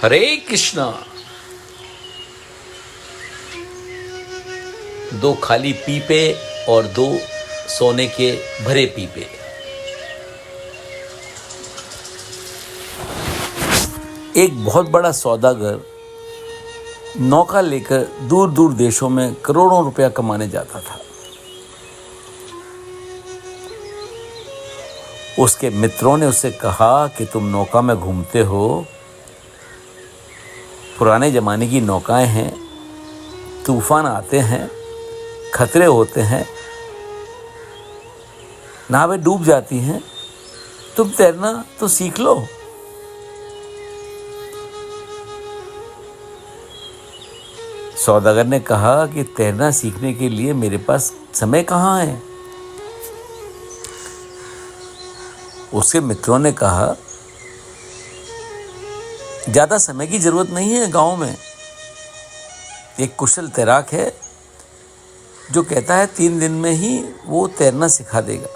हरे कृष्णा। दो खाली पीपे और दो सोने के भरे पीपे। एक बहुत बड़ा सौदागर नौका लेकर दूर दूर देशों में करोड़ों रुपया कमाने जाता था। उसके मित्रों ने उससे कहा कि तुम नौका में घूमते हो, पुराने ज़माने की नौकाएं हैं, तूफान आते हैं, खतरे होते हैं, नावें डूब जाती हैं, तुम तैरना तो सीख लो। सौदागर ने कहा कि तैरना सीखने के लिए मेरे पास समय कहाँ है। उसके मित्रों ने कहा, ज़्यादा समय की ज़रूरत नहीं है। गांव में एक कुशल तैराक है जो कहता है 3 दिन में ही वो तैरना सिखा देगा।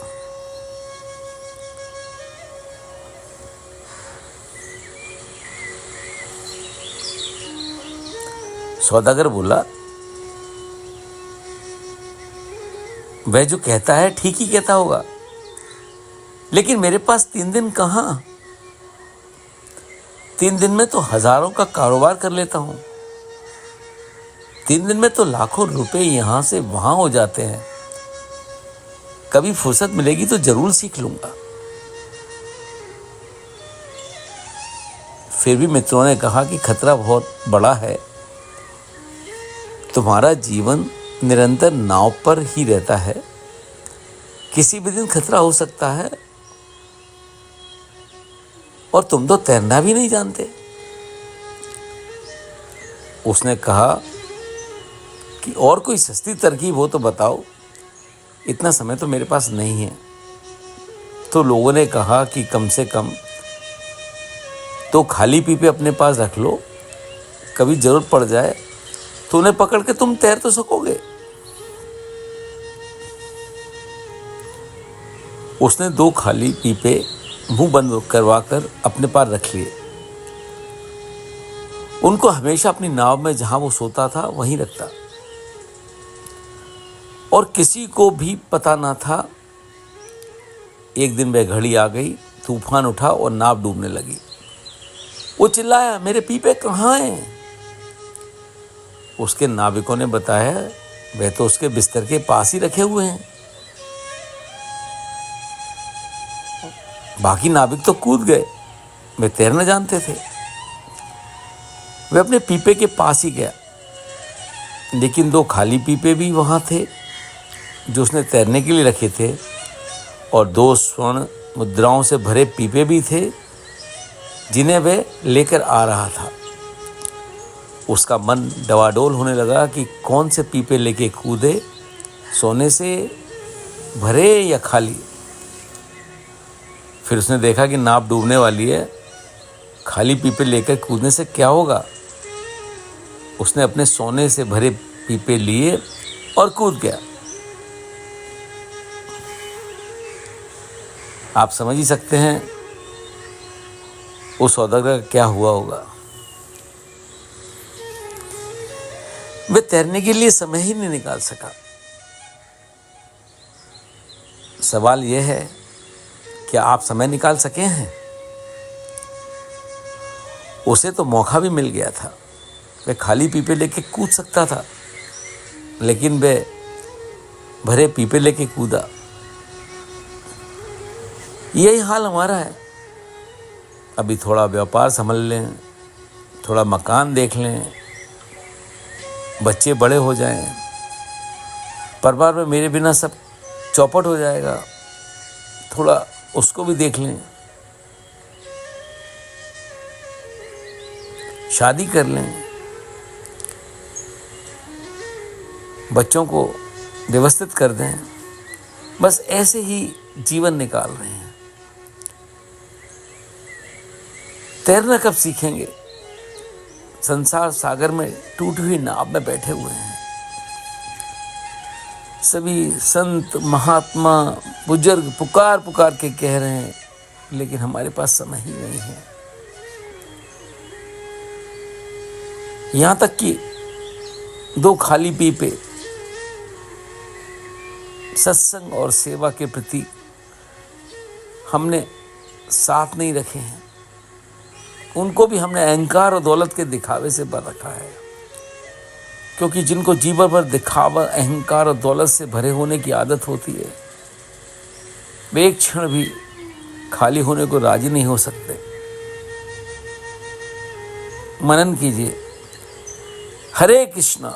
सौदागर बोला, वह जो कहता है ठीक ही कहता होगा, लेकिन मेरे पास 3 दिन कहाँ। 3 दिन में तो हजारों का कारोबार कर लेता हूं। 3 दिन में तो लाखों रुपए यहां से वहां हो जाते हैं। कभी फुर्सत मिलेगी तो जरूर सीख लूंगा। फिर भी मित्रों ने कहा कि खतरा बहुत बड़ा है। तुम्हारा जीवन निरंतर नाव पर ही रहता है, किसी भी दिन खतरा हो सकता है, और तुम तो तैरना भी नहीं जानते। उसने कहा कि और कोई सस्ती तरकीब हो तो बताओ, इतना समय तो मेरे पास नहीं है। तो लोगों ने कहा कि कम से कम तो खाली पीपे अपने पास रख लो, कभी जरूरत पड़ जाए तो उन्हें पकड़ के तुम तैर तो सकोगे। उसने 2 खाली पीपे मुंह बंद करवाकर अपने पास रख लिए। उनको हमेशा अपनी नाव में जहां वो सोता था वहीं रखता, और किसी को भी पता ना था। एक दिन वह घड़ी आ गई, तूफान उठा और नाव डूबने लगी। वो चिल्लाया, मेरे पीपे कहाँ हैं? उसके नाविकों ने बताया, वह तो उसके बिस्तर के पास ही रखे हुए हैं। बाकी नाविक तो कूद गए, वे तैरना जानते थे। वे अपने पीपे के पास ही गया, लेकिन 2 खाली पीपे भी वहां थे जो उसने तैरने के लिए रखे थे, और 2 स्वर्ण मुद्राओं से भरे पीपे भी थे जिन्हें वह लेकर आ रहा था। उसका मन डवाडोल होने लगा कि कौन से पीपे लेके कूदे, सोने से भरे या खाली। फिर उसने देखा कि नाव डूबने वाली है, खाली पीपे लेकर कूदने से क्या होगा। उसने अपने सोने से भरे पीपे लिए और कूद गया। आप समझ ही सकते हैं उस सौदागर का क्या हुआ होगा। वह तैरने के लिए समय ही नहीं निकाल सका। सवाल यह है, क्या आप समय निकाल सके हैं? उसे तो मौका भी मिल गया था, वह खाली पीपे लेके कूद सकता था, लेकिन वह भरे पीपे लेके कूदा। यही हाल हमारा है। अभी थोड़ा व्यापार संभाल लें, थोड़ा मकान देख लें, बच्चे बड़े हो जाएं, परिवार में मेरे बिना सब चौपट हो जाएगा, थोड़ा उसको भी देख लें, शादी कर लें, बच्चों को व्यवस्थित कर दें। बस ऐसे ही जीवन निकाल रहे हैं। तैरना कब सीखेंगे? संसार सागर में टूटी हुई नाव में बैठे हुए हैं। सभी संत महात्मा बुजुर्ग पुकार पुकार के कह रहे हैं, लेकिन हमारे पास समय ही नहीं है। यहाँ तक कि 2 खाली पीपे सत्संग और सेवा के प्रति हमने साथ नहीं रखे हैं, उनको भी हमने अहंकार और दौलत के दिखावे से भर रखा है। क्योंकि जिनको जीवन भर दिखावा, अहंकार और दौलत से भरे होने की आदत होती है, वे एक क्षण भी खाली होने को राजी नहीं हो सकते। मनन कीजिए। हरे कृष्णा।